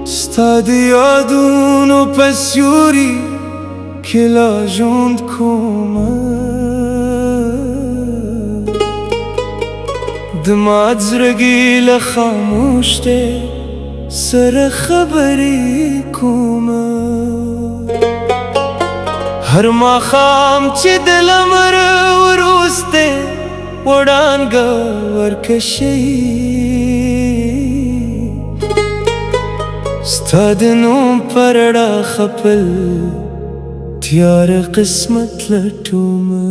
Sta diaduno pensieri che la gente come دماغ رگیل خاموش ده سر خبری کومه هر ماخام چی دلم روسته وڑانگا ورکشی ستاد نوم پرڑا خپل تیار قسمت لٹومه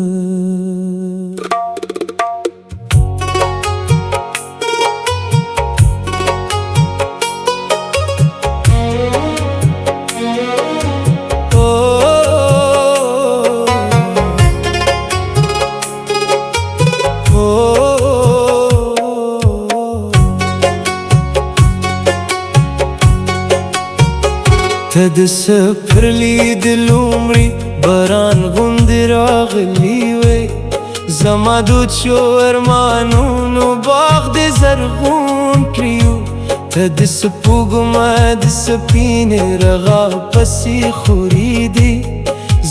تد سپرلی دلومری باران غوندې راغلی وی زما دود شو ارمانونو باغ دې زرغون کړیو تد سپوږمه د سپینې رغا پسې خوري دي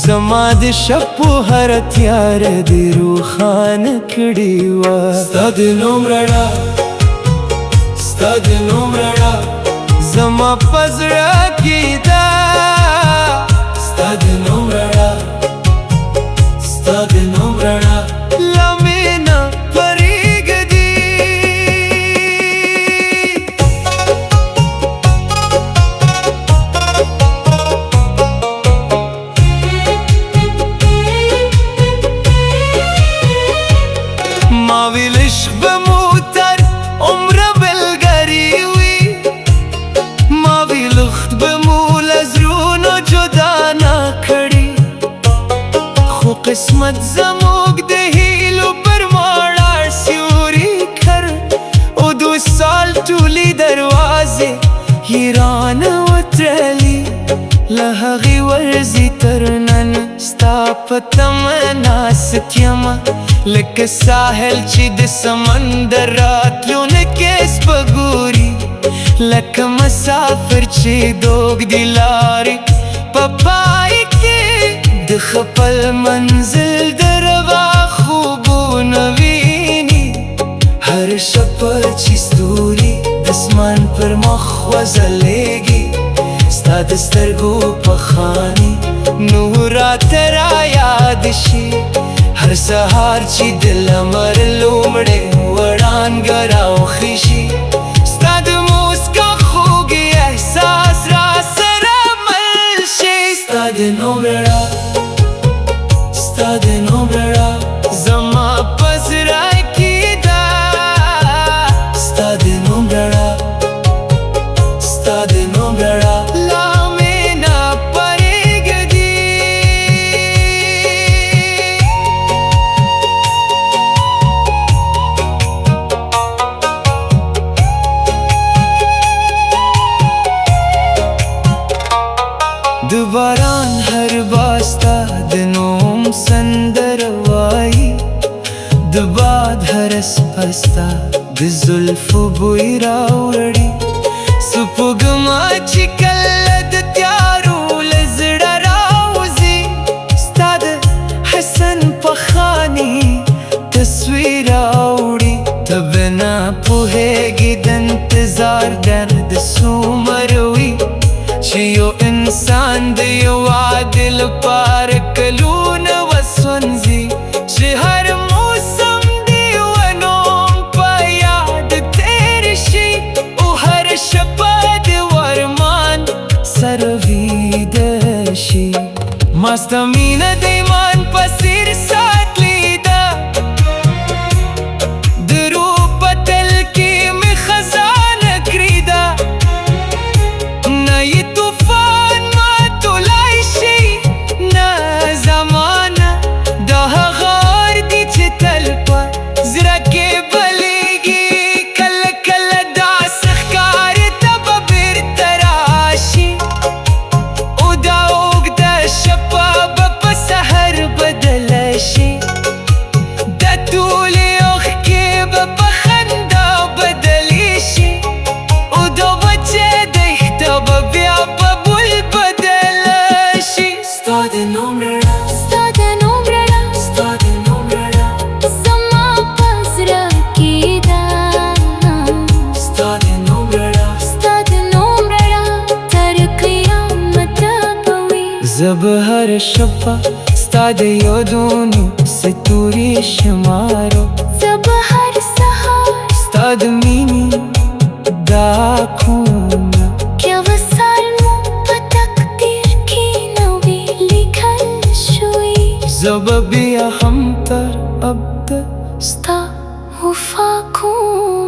زما د شپو هر تیاره دې روښانه کړې وه ستا د نوم رڼا ستا د نوم رڼا زما په زړه کې ده ستا د نوم رڼا ستا د نوم رڼا له مینه پرېږدي ما ویل عشق به مو تر عمره بلګري وي ما ویل وخت به مو له زړونو جدا نه کړي خو قسمت زموږ د هیلو پر مړاړ سیوري کړ او 2 سال ټولې دروازې یې رانه وتړلې له هغې ورځې تر نن ستا په تمه ناست یمه لکه ساحل چې د سمندر راتلونکی سپګوري لکه مسافر چې د اوږدې لارې په پای کې د خپل منزل د روا خوبونه ویني هر شپه چې ستوري د اسمان پر مخ وځلېږي ستا د سترګو په خاني نور راته رایاد شي هر سهار چې د لمر لومړی وړانګه راوخیږي ستا د موسکا خوږې احساس را سره مل شي ستا د نوم رڼا ستا د نوم رڼا زما په زړه کې ده ستا د نوم رڼا ستا د نوم رڼا له مینه پرېږدي د باران هر باستا د نوم سندره وایي د باد هر سپستا د زلفو بوی راوړي سپوږمه چې کله د تیارو له زړه راوځي ستا د حسن په خاني تصویر راوړي ته به نه پوهېږې د انتظار درد څومره وي چې یو انسان د یو واده لپاره کلونه وسوځي چې هر موسم د یو نوم په یاد تېر شي او هر شپه د ارمان سره ویده شي ما ستا مینه د ایمان په څېر ساتلې ده د روح په تل کې مې خزانه کړې ده نه یې طوفان ماتولی شي نه شفا استاد يودوني ستوري شمارو سبهر سهار استاد ميني داكونا क्या वसाल तकदीर की नवी लिखल शुई जब भी हम पर अब स्ता वफा खून